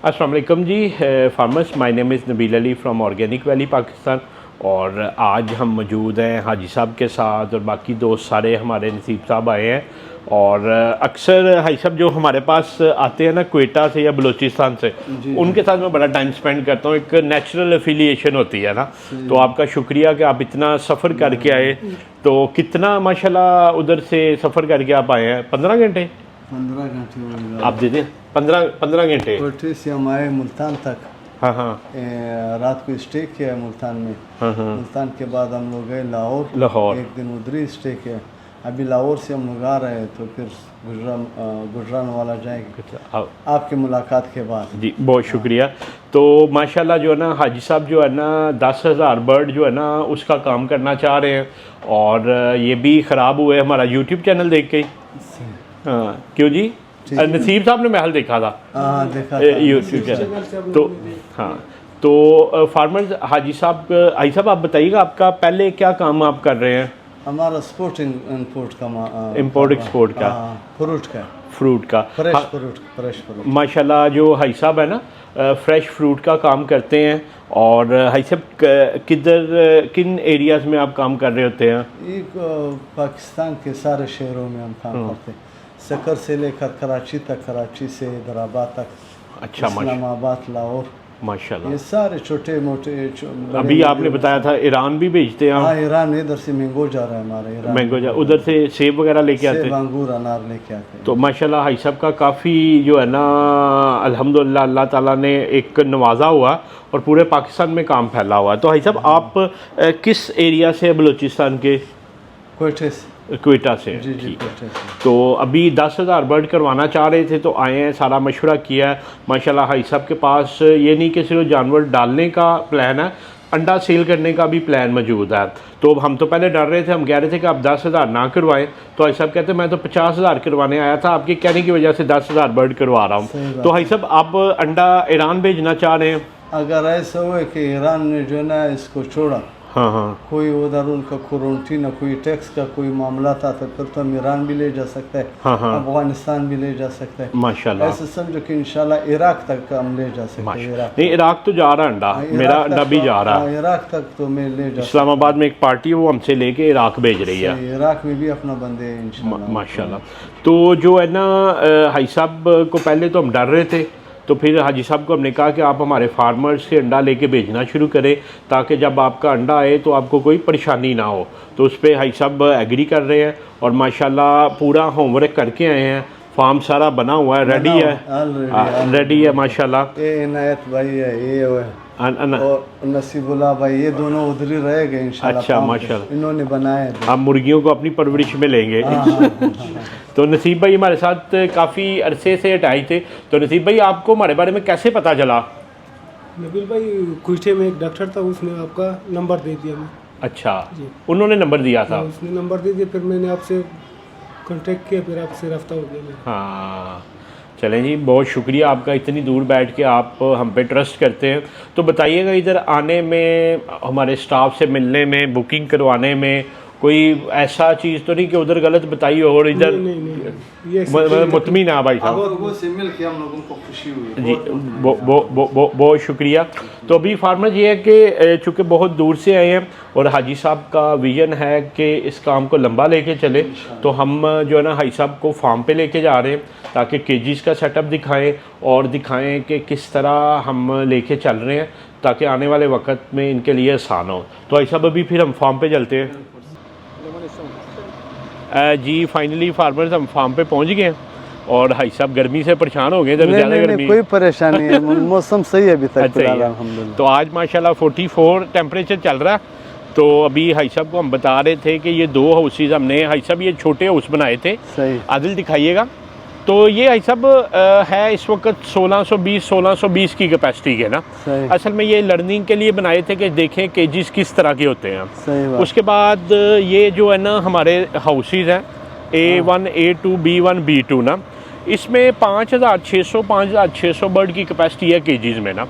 अस्सलाम वालेकुम जी farmers, my name is Nabeel Ali from Organic Valley Pakistan. और आज हम मौजूद हैं हाजी साहब के साथ और बाकी दोस्त सारे हमारे नसीब साहब आए हैं। और अक्सर हाजी साहब जो हमारे पास आते हैं ना क्वेटा से या बलूचिस्तान से, उनके साथ मैं बड़ा टाइम स्पेंड करता हूँ। एक नेचुरल एफिलिएशन होती है ना, तो आपका शुक्रिया कि आप इतना सफ़र करके आए। तो कितना माशाल्लाह उधर से सफ़र करके आप आए हैं? 15 घंटे 15 घंटे आप दे दें। 15 घंटे कोठी से हम आए मुल्तान तक। हाँ हाँ रात को स्टे किया मुल्तान में। मुल्तान के बाद हम लोग गए लाहौर, एक दिन उधर ही स्टे किया। अभी लाहौर से हम लोग आ रहे हैं तो फिर गुजरानवाला जाएंगे आपकी मुलाकात के बाद। जी बहुत शुक्रिया। तो माशाल्लाह जो है ना हाजी साहब जो है ना 10,000 बर्ड जो है ना उसका काम करना चाह रहे हैं। और ये भी ख़राब हुए हमारा यूट्यूब चैनल देख के। हाँ क्यों जी? नसीब साहब ने महल देखा था। हाँ देखा यूट्यूब चैनल। तो हाँ तो फार्मर्स हाजी साहब आप बताइएगा आपका पहले क्या काम आप कर रहे हैं? हमारा स्पोर्ट इम्पोर्ट का इम्पोर्ट एक्सपोर्ट का फ्रूट का फ्रेश फ्रूट माशाल्लाह जो हाई साहब है ना फ्रेश फ्रूट का काम करते हैं। और हाई साहब किन एरियाज़ में आप काम कर रहे होते हैं? पाकिस्तान के सारे शहरों में हम काम करते हैं, सकर से लेकर कराची तक, कराची से हैदराबाद तक, अच्छा इस्लामाबाद, लाहौर, माशाल्लाह ये सारे छोटे मोटे अभी आपने बताया था ईरान भी भेजते हैं? हाँ ईरान, इधर से मैंगो जा रहा है हमारा ईरान, मैंगो जा उधर से सेब वगैरह लेके आते हैं, अंगूर अनार लेके आते हैं। तो माशाल्लाह हाई साहब का काफ़ी जो है ना अल्हम्दुलिल्लाह अल्लाह ताला ने एक नवाजा हुआ और पूरे पाकिस्तान में काम फैला हुआ। तो हाई साहब आप किस एरिया से? बलूचिस्तान के क्वेटा से। जी जी क्वेटा से। तो अभी 10,000 बर्ड करवाना चाह रहे थे तो आए हैं, सारा मशवरा किया है। माशाल्लाह हाई साहब के पास ये नहीं कि सिर्फ जानवर डालने का प्लान है, अंडा सेल करने का भी प्लान मौजूद है। तो हम तो पहले डर रहे थे, हम कह रहे थे कि आप 10,000 ना करवाएं, तो हाई साहब कहते मैं तो 50,000 करवाने आया था, आपके कहने की वजह से 10,000 बर्ड करवा रहा हूँ। तो हाई साहब आप अंडा ईरान भेजना चाह रहे हैं? अगर ऐसा हुआ कि ईरान ने जो ना इसको छोड़ा, हाँ हाँ कोई उधर उनका क्वारंटीन, कोई टैक्स का कोई मामला था, तो फिर तो हम ईरान भी ले जा सकते हैं, हाँ हाँ अफगानिस्तान भी ले जा सकते हैं माशाल्लाह। ऐसे समझो कि इंशाल्लाह इराक तक हम ले जा सकते हैं। नहीं इराक तो जा रहा है अंडा, मेरा अंडा भी जा रहा है इराक तक, तो मैं ले जा इस्लामाबाद में एक पार्टी है वो हमसे लेके इराक भेज रही है। इराक में भी अपना बंदे हैं इंशाल्लाह माशाल्लाह। तो जो है ना हाई साहब को पहले तो हम डर रहे थे, तो फिर हाजी साहब को हमने कहा कि आप हमारे फार्मर्स से अंडा लेके भेजना शुरू करें ताकि जब आपका अंडा आए तो आपको कोई परेशानी ना हो। तो उस पर हाजी साहब एग्री कर रहे हैं और माशाल्लाह पूरा होमवर्क करके आए हैं। फार्म सारा बना हुआ है, रेडी है माशाल्लाह। ये इनायत भाई है, ये और नसीबुल्लाह भाई, ये दोनों उधर ही रहेंगे इंशाल्लाह। अच्छा माशाल्लाह, इन्होंने बनाए हैं। आप मुर्गियों को अपनी परवरिश में लेंगे। तो नसीब भाई हमारे साथ काफ़ी अरसे से अटैच थे। तो नसीब भाई आपको हमारे बारे में कैसे पता चला? नबील भाई कुर्टे में एक डॉक्टर था, उसने आपका नंबर दे दिया मैं। अच्छा उन्होंने नंबर दिया था? उसने नंबर दे दिया, फिर मैंने आपसे कांटेक्ट किया, फिर आपसे रब्ता हो गया। हाँ चलें जी, बहुत शुक्रिया आपका, इतनी दूर बैठ के आप हम पे ट्रस्ट करते हैं। तो बताइएगा इधर आने में, हमारे स्टाफ से मिलने में, बुकिंग करवाने में कोई ऐसा चीज़ तो नहीं कि उधर गलत बताई हो और इधर? नहीं, मुतमिन है भाई साहब? लोगों से मिल के हम लोगों को खुशी हुई जी, बहुत शुक्रिया। तो अभी फार्मर ये है कि चूँकि बहुत दूर से आए हैं और हाजी साहब का विज़न है कि इस काम को लंबा लेके चले, तो हम जो है ना हाजी साहब को फार्म पे लेके जा रहे हैं ताकि केजीज का सेटअप दिखाएं और दिखाएं कि किस तरह हम लेके चल रहे हैं ताकि आने वाले वक्त में इनके लिए आसान हो। तो हाजी साहब अभी फिर हम फार्म पे चलते हैं। जी फाइनली फार्मर्स हम फार्म पे पहुंच गए हैं और हाई साहब गर्मी से परेशान हो गए। ज़्यादा गर्मी, कोई परेशानी है, मौसम सही है अभी तक। अच्छा तो आज माशाल्लाह 44 टेम्परेचर चल रहा है। तो अभी हाई साहब को हम बता रहे थे कि ये 2 हाउसेज हमने, हाई साहब ये छोटे हाउस बनाए थे, आदिल दिखाइएगा। तो ये हाई साहब है इस वक्त 1620 की कैपेसिटी के ना। असल में ये लर्निंग के लिए बनाए थे कि देखें केजीज किस तरह के होते हैं। उसके बाद ये जो है ना हमारे हाउसेज हैं A1 A2 B1 B2 ना, इसमें 5,600 बर्ड की कैपेसिटी है केजीज में ना।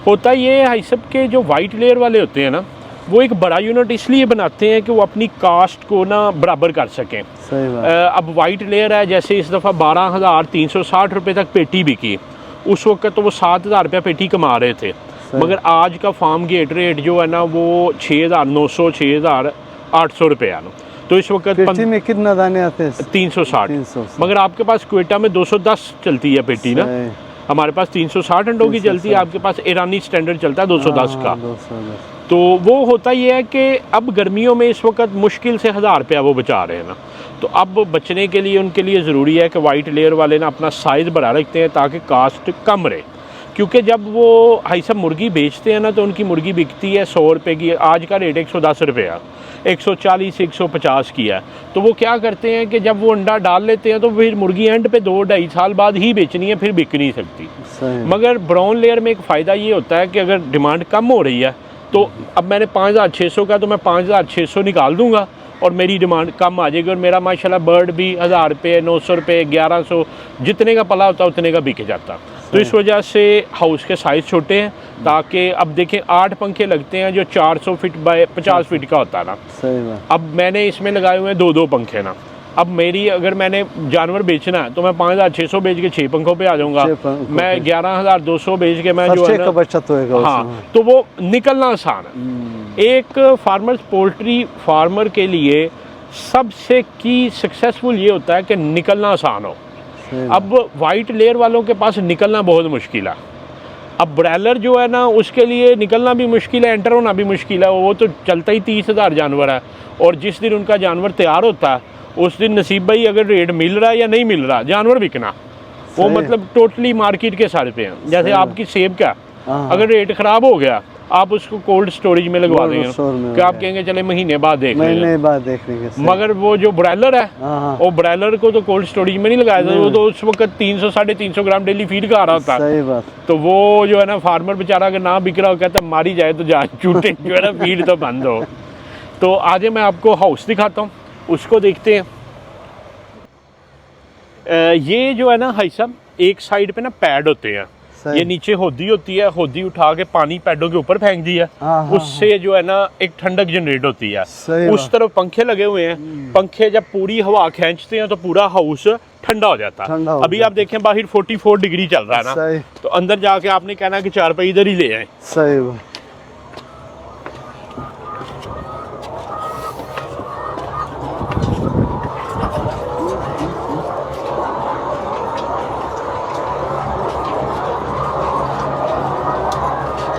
होता ये हाई साहब के जो वाइट लेयर वाले होते हैं ना, वो एक बड़ा यूनिट इसलिए बनाते हैं कि वो अपनी कास्ट को ना बराबर कर सकें। अब वाइट लेयर है, जैसे इस दफ़ा 12,360 रुपये तक पेटी बिकी, उस वक्त तो वो 7,000 रुपया पेटी कमा रहे थे, मगर आज का फार्म गेट रेट जो है ना वो 6,900 6,800 रुपया ना। तो इस वक्त पेटी में कितना दाने आते हैं? 360। मगर आपके पास क्वेटा में 210 चलती है पेटी ना, हमारे पास 360 अंडों की चलती है, आपके पास ईरानी स्टैंडर्ड चलता है 210 का। तो वो होता ये है कि अब गर्मियों में इस वक्त मुश्किल से 1,000 रुपया वो बचा रहे हैं ना। तो अब बचने के लिए उनके लिए ज़रूरी है कि वाइट लेयर वाले ना अपना साइज़ बढ़ा रखते हैं ताकि कास्ट कम रहे, क्योंकि जब वो हाई सब मुर्गी बेचते हैं ना तो उनकी मुर्गी बिकती है 100 रुपये की, आज का रेट 110 रुपया, 140 150 की है। तो वो क्या करते हैं कि जब वो अंडा डाल लेते हैं तो फिर मुर्गी एंड पे 2-2.5 साल बाद ही बेचनी है, फिर बिक नहीं सकती। मगर ब्राउन लेयर में एक फ़ायदा ये होता है कि अगर डिमांड कम हो रही है तो अब मैंने 5,600 का तो मैं 5,600 निकाल दूंगा और मेरी डिमांड कम आ जाएगी, और मेरा माशाल्लाह बर्ड भी 1,000 रुपये 900 रुपये 1,100 जितने का पला होता है उतने का बिक जाता। तो इस वजह से हाउस के साइज़ छोटे हैं, ताकि अब देखें 8 पंखे लगते हैं जो 400 फीट बाय 50 फीट का होता है ना। सही बात। अब मैंने इसमें लगाए हुए हैं 2-2 पंखे ना। अब मेरी अगर मैंने जानवर बेचना है तो मैं 5,600 बेच के 6 पंखों पे आ जाऊंगा, मैं 11,200 बेच के मैं जो है ना बचत होएगा। हाँ, तो वो निकलना आसान है। एक फार्मर्स पोल्ट्री फार्मर के लिए सबसे की सक्सेसफुल ये होता है कि निकलना आसान हो। अब वाइट लेयर वालों के पास निकलना बहुत मुश्किल है। अब ब्रॉयलर जो है ना उसके लिए निकलना भी मुश्किल है, एंटर होना भी मुश्किल है। वो तो चलता ही 30,000 जानवर है, और जिस दिन उनका जानवर तैयार होता है उस दिन नसीब भाई अगर रेट मिल रहा है या नहीं मिल रहा, जानवर बिकना वो मतलब टोटली मार्केट के सारे पे हैं। जैसे आपकी सेब का अगर रेट ख़राब हो गया आप उसको कोल्ड स्टोरेज में लगवा देंगे, क्या आप कहेंगे चले महीने बाद देख लेंगे। मगर वो जो ब्रॉयलर है वो ब्रॉयलर को तो कोल्ड स्टोरेज में नहीं लगाया था, वो तो उस वक्त 300-350 ग्राम डेली फीड का आ रहा होता है। तो वो जो है ना फार्मर बेचारा अगर ना बिक रहा हो कहता मारी जाए तो जान छूटे, जो है ना फीड तो बंद हो। तो आज मैं आपको हाउस दिखाता हूँ, उसको देखते हैं। ये जो है ना भाई साहब एक साइड पे ना पैड होते हैं, ये नीचे होदी होती है, होदी उठा के पानी पैडों के ऊपर फेंक दिया, उससे जो है ना एक ठंडक जनरेट होती है। उस तरफ पंखे लगे हुए हैं, पंखे जब पूरी हवा खींचते हैं तो पूरा हाउस ठंडा हो जाता है। अभी आप देखें बाहर 44 डिग्री चल रहा है ना, तो अंदर जाके आपने कहना कि 4 पे इधर ही ले आए। सही।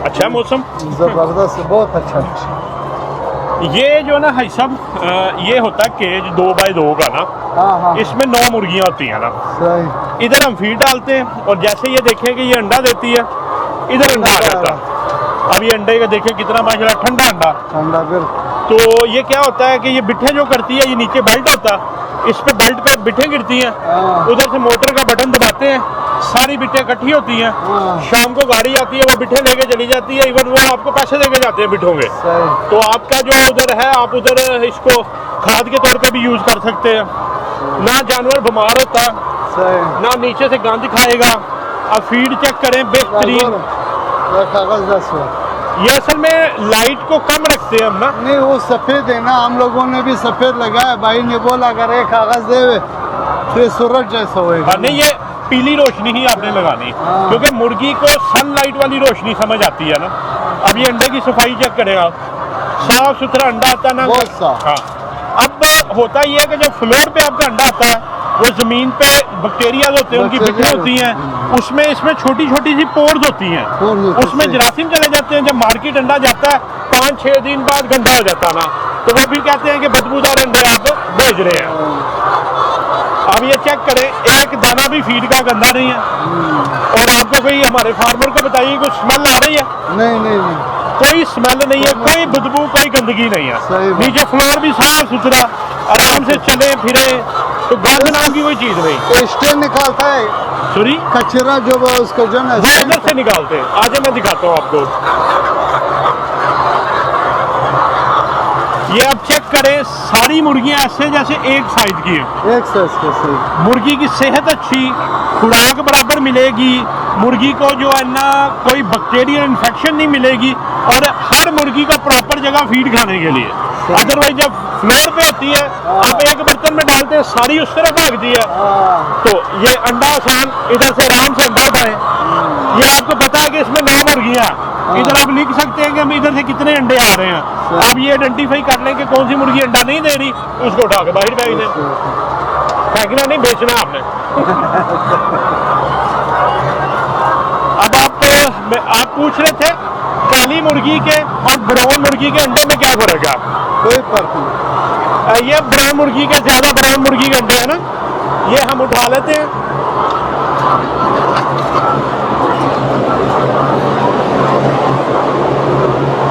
अच्छा मौसम जबरदस्त, बहुत अच्छा। ये जो ना भाई साहब ये होता है केज 2x2 का ना, इसमें 9 मुर्गियाँ होती हैं ना। इधर हम फीड डालते हैं और जैसे ये देखें कि ये अंडा देती है, इधर अंडा आ जाता है। अब ये अंडे का देखें कितना माशाल्लाह ठंडा अंडा। तो ये क्या होता है कि ये बिठे जो करती है, ये नीचे बेल्ट होता है, इस पे बेल्ट पे बिठे गिरती हैं, उधर से मोटर का बटन दबाते हैं, सारी बिटें इकट्ठी होती हैं। शाम को गाड़ी आती है वो बिठे लेके चली जाती है, इवन वो आपको पैसे देके जाते हैं बिठों के। तो आपका जो उधर है आप उधर इसको खाद के तौर पे भी यूज कर सकते हैं। ना जानवर बीमार होता, ना नीचे से गंद खाएगा। अब फीड चेक करें बेहतरीन। ये असल में लाइट को कम रखते हैं हम ना। नहीं वो सफेद है ना, हम लोगों ने भी सफेद लगाया। भाई ने बोला अगर एक कागज दे फिर सूरज जैसा होएगा। नहीं ये पीली रोशनी ही आपने लगानी, क्योंकि मुर्गी को सनलाइट वाली रोशनी समझ आती है ना। अब ये अंडे की सफाई चेक करें आप, साफ सुथरा अंडा आता है ना। हाँ, अब होता ये है कि जब फ्लोर पे आपका अंडा आता है वो जमीन पे बैक्टीरिया होते हैं, उनकी बिटें होती हैं, उसमें इसमें छोटी छोटी सी पोर्स होती हैं, उसमें जरासीम चले जाते हैं। जब मार्केट अंडा जाता है 5-6 दिन बाद गंदा हो जाता है ना, तो वो फिर कहते हैं कि बदबूदार अंडे आप भेज रहे हैं। अब ये चेक करें, एक दाना भी फीड का गंदा नहीं है। और आपको कोई हमारे फार्मर को बताइए कोई स्मेल आ रही है? नहीं, कोई स्मेल नहीं है, कोई बदबू, कोई गंदगी नहीं है। नीचे फ्लोर भी साफ सुथरा, आराम से चले फिरे, तो गंद नाम की कोई चीज नहीं। स्टेन निकालता है, सॉरी कचरा जो उसको जो है इधर से निकालते हैं। आज मैं दिखाता हूँ आपको। ये आप चेक करें, सारी मुर्गियां ऐसे जैसे एक साइज की है, एक साइज की। मुर्गी की सेहत अच्छी, खुराक बराबर मिलेगी, मुर्गी को जो है ना कोई बैक्टीरियल इन्फेक्शन नहीं मिलेगी, और हर मुर्गी का प्रॉपर जगह फीड खाने के लिए। अदरवाइज जब फ्लोर पे होती है आप एक बर्तन में डालते हैं सारी उस तरफ भागती है। तो ये अंडा आसान, इधर से आराम से अंडा उठाएं। ये आपको पता है कि इसमें 9 मुर्गियां, इधर आप लिख सकते हैं कि हम इधर से कितने अंडे आ रहे हैं। आप ये आइडेंटिफाई कर लें कि कौन सी मुर्गी अंडा नहीं दे रही, उसको उठा के बाहर फेंक दें। फेंकना नहीं, बेचना आपने। अब आप पूछ रहे थे काली मुर्गी के और ब्राउन मुर्गी के अंडे में क्या फर्क है? कोई फर्क नहीं। ये ब्राउन मुर्गी के, ज्यादा ब्राउन मुर्गी के अंडे है ना, ये हम उठा लेते हैं।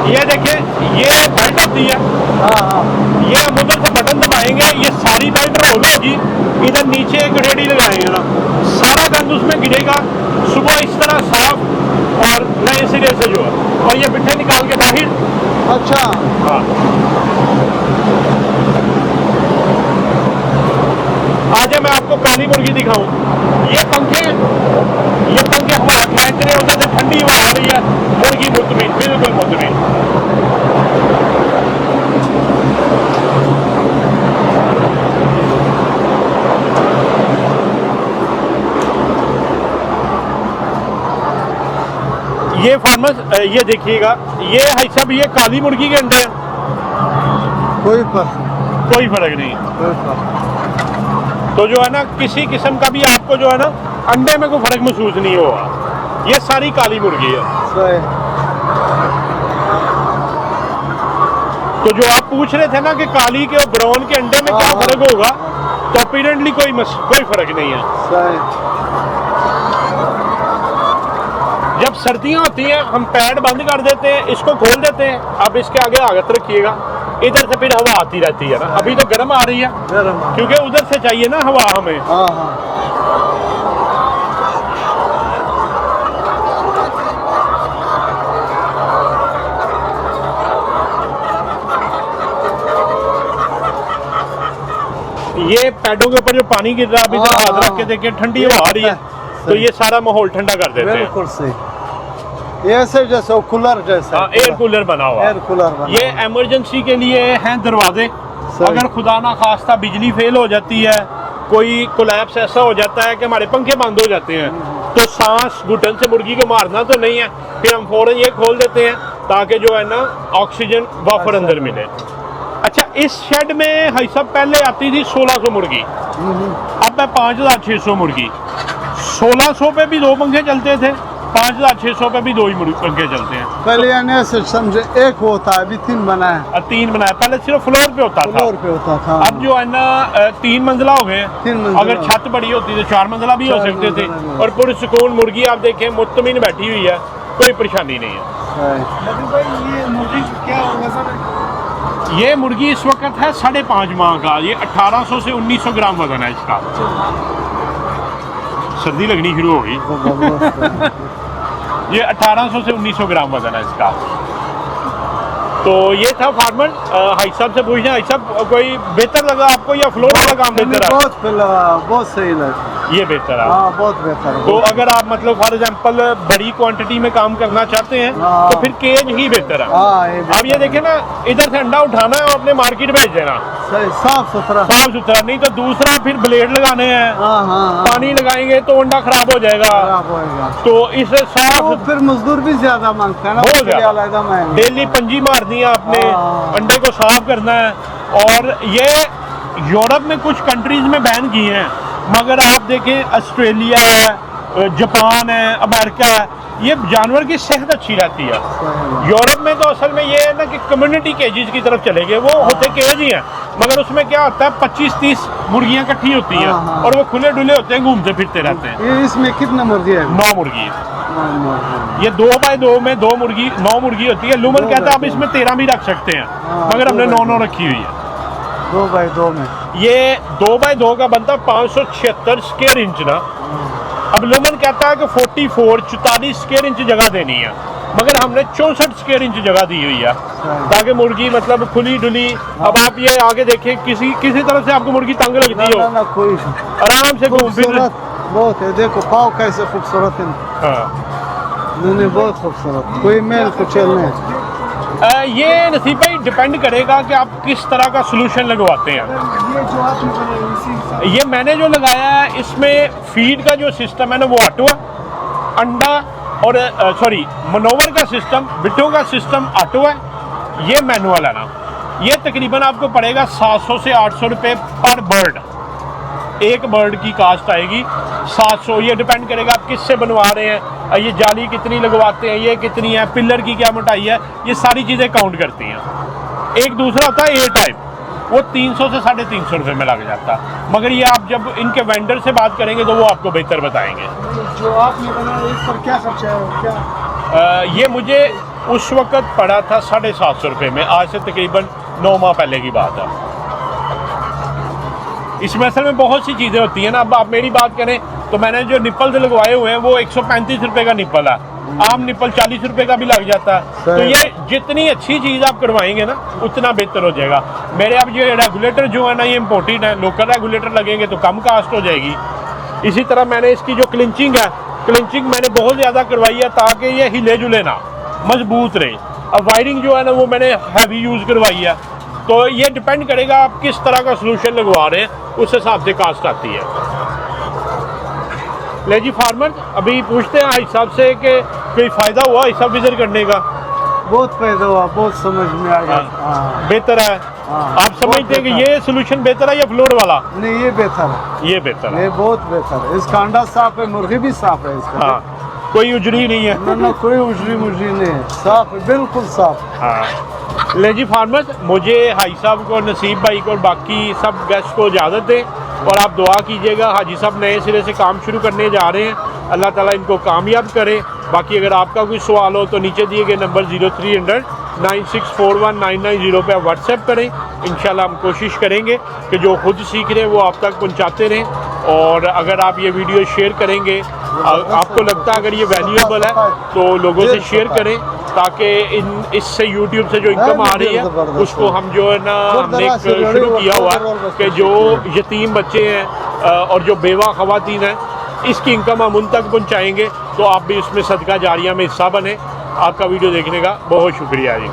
ये देखिए, ये बेल्ट होती है। ये हम उधर से बटन दबाएंगे, ये सारी बेल्ट रोल होगी। इधर नीचे एक रेडी लगाएंगे ना, सारा गंद उसमें गिरेगा। सुबह इस तरह साफ और नए सिरे से जो है, और ये पिट्ठे निकाल के बाहर। अच्छा, हाँ, आज मैं आपको काली मुर्गी दिखाऊं। ये पंखे हवा फेंक रहे, उधर से ठंडी हवा आ रही है, मुर्गी मुतमिन, बिल्कुल मुतमिन। ये फार्मर्स, ये देखिएगा, ये है साहब, ये काली मुर्गी के अंडे हैं। कोई फर्क नहीं। तो जो है ना, किसी किस्म का भी आपको जो है ना अंडे में कोई फर्क महसूस नहीं होगा। ये सारी काली मुर्गी है। तो जो आप पूछ रहे थे ना कि काली के और ब्राउन के अंडे में क्या फर्क होगा, तो अपीरेंटली कोई फर्क नहीं है। जब सर्दियां होती हैं हम पैड बंद कर देते हैं, इसको खोल देते हैं। अब इसके आगे आगत रखिएगा, इधर से फिर हवा आती रहती है ना। अभी तो गर्म आ रही है, क्योंकि उधर से चाहिए ना हवा हमें। ये पैडों के ऊपर जो पानी गिर रहा है, अभी इधर हाथ रख के देखिए, ठंडी हवा आ रही है, तो ये सारा माहौल ठंडा कर देते हैं। बिल्कुल सही, ऐसे जैसे कूलर जैसा। एयर कूलर बना हुआ। ये इमरजेंसी के लिए हैं दरवाजे। अगर खुदा ना खास्ता बिजली फेल हो जाती है, कोई कोलैप्स ऐसा हो जाता है कि हमारे पंखे बंद हो जाते हैं, तो सांस घुटन से मुर्गी को मारना तो नहीं है, फिर हम फौरन ये खोल देते हैं ताकि जो है ना ऑक्सीजन बफर अंदर मिले। अच्छा, इस शेड में भाई साहब पहले आती थी 1600 मुर्गी, अब है 5600 मुर्गी। 1600 पे भी 2 पंखे चलते थे, 5600 पे भी 2 ही पंखे चलते हैं। पहले यानी ऐसे समझे एक होता है, अभी 3 बना है। 3 बनाया, पहले सिर्फ फ्लोर पे होता था। अब जो है ना 3 मंजिला हो गए। अगर छत बड़ी होती तो 4 मंजिला भी हो सकते थे। और पूरी सुकून मुर्गी आप देखें मुतमिन बैठी हुई है, कोई परेशानी नहीं है। ये मुर्गी क्या वजन है? ये मुर्गी इस वक्त है 5.5 माह का। ये 1800 से 1900 ग्राम वजन है इसका। सर्दी लगनी शुरू हो गई। ये 1800 से 1900 ग्राम वजन है इसका। तो ये था फार्मर। हाई साहब से पूछना, हाई साहब कोई बेहतर लगा आपको या फ्लोर वाला काम बेहतर है? बहुत सही लगा, ये बेहतर है। बहुत बेहतर है। तो अगर आप मतलब फॉर एग्जांपल बड़ी क्वांटिटी में काम करना चाहते हैं तो फिर केज ही बेहतर है। अब ये देखें ना, इधर से अंडा उठाना है और अपने मार्केट भेज देना, साफ सुथरा। नहीं तो दूसरा फिर ब्लेड लगाने हैं, पानी लगाएंगे तो अंडा खराब हो जाएगा। तो इससे साफ, फिर मजदूर भी ज्यादा मांगते हैं ना, डेली पंजी मारनी है आपने, अंडे को साफ करना है। और ये यूरोप में कुछ कंट्रीज में बैन किए हैं, मगर आप देखें ऑस्ट्रेलिया है, जापान है, अमेरिका है, ये जानवर की सेहत अच्छी रहती है। यूरोप में तो असल में ये है ना कि कम्युनिटी केजेस की तरफ चले गए, वो होते केज ही हैं, मगर उसमें क्या होता है 25-30 मुर्गियां इकट्ठी होती हैं और वो खुले डुले होते हैं, घूमते फिरते रहते हैं। इसमें कितने मुर्गी है? 9 मुर्गी। ये 2 बाय 2 में 2 मुर्गी, 9 मुर्गी होती है। लुमन कहता है आप इसमें 13 भी रख सकते हैं, मगर हमने 9 रखी हुई है। 2 बाय 2 में ये 2 बाय 2 का बनता 576 स्क्वायर इंच ना। अब लुमन कहता है कि 44 स्क्वायर इंच जगह देनी है, मगर हमने 64 स्क्वायर इंच जगह दी हुई है ताकि मुर्गी मतलब खुली डुली। अब आप ये आगे देखें, किसी तरफ से आपको मुर्गी तंग लगती हो, कोई आराम से घूम फिर। बहुत है, देखो पाव कैसे खूबसूरत है। हाँ, बहुत खूबसूरत, कोई मेल कुचल नहीं। ये नसीब भाई डिपेंड करेगा कि आप किस तरह का सोल्यूशन लगवाते हैं। ये जो आपने बनाया इसी हिसाब ये मैंने जो लगाया है इसमें फीड का जो सिस्टम है ना वो ऑटो है, अंडा और सॉरी मनोवर का सिस्टम, बिट्टों का सिस्टम ऑटो है, ये मैनुअल है ना। ये तकरीबन आपको पड़ेगा 700 से 800 रुपये पर बर्ड, एक बर्ड की कास्ट आएगी 700। ये डिपेंड करेगा आप किससे बनवा रहे हैं, ये जाली कितनी लगवाते हैं, ये कितनी है, पिलर की क्या मोटाई है, ये सारी चीज़ें काउंट करती हैं। एक दूसरा होता है ए टाइप, वो 300 से 350 रुपये में लग जाता है, मगर ये आप जब इनके वेंडर से बात करेंगे तो वो आपको बेहतर बताएंगे। जो आपने बनाया इस पर क्या खर्चा है क्या? ये मुझे उस वक़्त पड़ा था 750 रुपये में, आज से तकरीबन 9 माह पहले की बात है। इसमें असल में बहुत सी चीज़ें होती हैं ना। अब आप मेरी बात करें तो मैंने जो निप्पल लगवाए हुए हैं वो 135 रुपये का निप्पल है, आम निप्पल 40 रुपये का भी लग जाता है। तो ये जितनी अच्छी चीज़ आप करवाएंगे ना उतना बेहतर हो जाएगा। मेरे अब ये रेगुलेटर जो है ना ये इम्पोर्टेड है, लोकल रेगुलेटर लगेंगे तो कम कास्ट हो जाएगी। इसी तरह मैंने इसकी जो क्लिंचिंग है, क्लिंचिंग मैंने बहुत ज़्यादा करवाई है ताकि ये हिले जुले ना, मजबूत रहे। अब वायरिंग जो है ना वो मैंने हैवी यूज़ करवाई है। तो ये डिपेंड करेगा आप किस तरह का सोल्यूशन लगवा रहे हैं, उस हिसाब से कास्ट आती है। ले जी फार्मर, अभी पूछते हैं भाई साहब से कि कोई फ़ायदा हुआ भाई साहब विजिट करने का? बहुत फायदा हुआ, बहुत समझ में आ गया। हाँ। बेहतर है। आप समझते हैं कि ये सोल्यूशन बेहतर है या फ्लोर वाला? नहीं, ये बेहतर है, ये बेहतर है, ये बहुत बेहतर है। इसका अंडा साफ है, मुर्गी भी साफ है इसका। हाँ, कोई उजड़ी नहीं है। ना कोई उजरी मुजरी नहीं है, साफ है, बिल्कुल साफ। हाँ ले जी फार्मर, मुझे हाजी साहब को, नसीब भाई को और बाकी सब गेस्ट को इजाज़त दें और आप दुआ कीजिएगा। हाजी साहब नए सिरे से काम शुरू करने जा रहे हैं, अल्लाह ताला इनको कामयाब करे। बाकी अगर आपका कोई सवाल हो तो नीचे दिए गए नंबर 0300 9641 पे आप व्हाट्सएप करें। इंशाल्लाह हम कोशिश करेंगे कि जो खुद सीख रहे हैं वो आप तक पहुंचाते रहें। और अगर आप ये वीडियो शेयर करेंगे, आपको लगता है अगर ये वैल्यूएबल है तो लोगों से शेयर करें ताकि इससे यूट्यूब से जो इनकम आ रही है उसको हम जो है ना हमने एक शुरू किया हुआ है कि जो यतीम बच्चे हैं और जो बेवा ख़वातीन हैं इसकी इनकम हम उन तक पहुँचाएँगे। तो आप भी इसमें सदका जारिया में हिस्सा बने। आपका वीडियो देखने का बहुत शुक्रिया जी।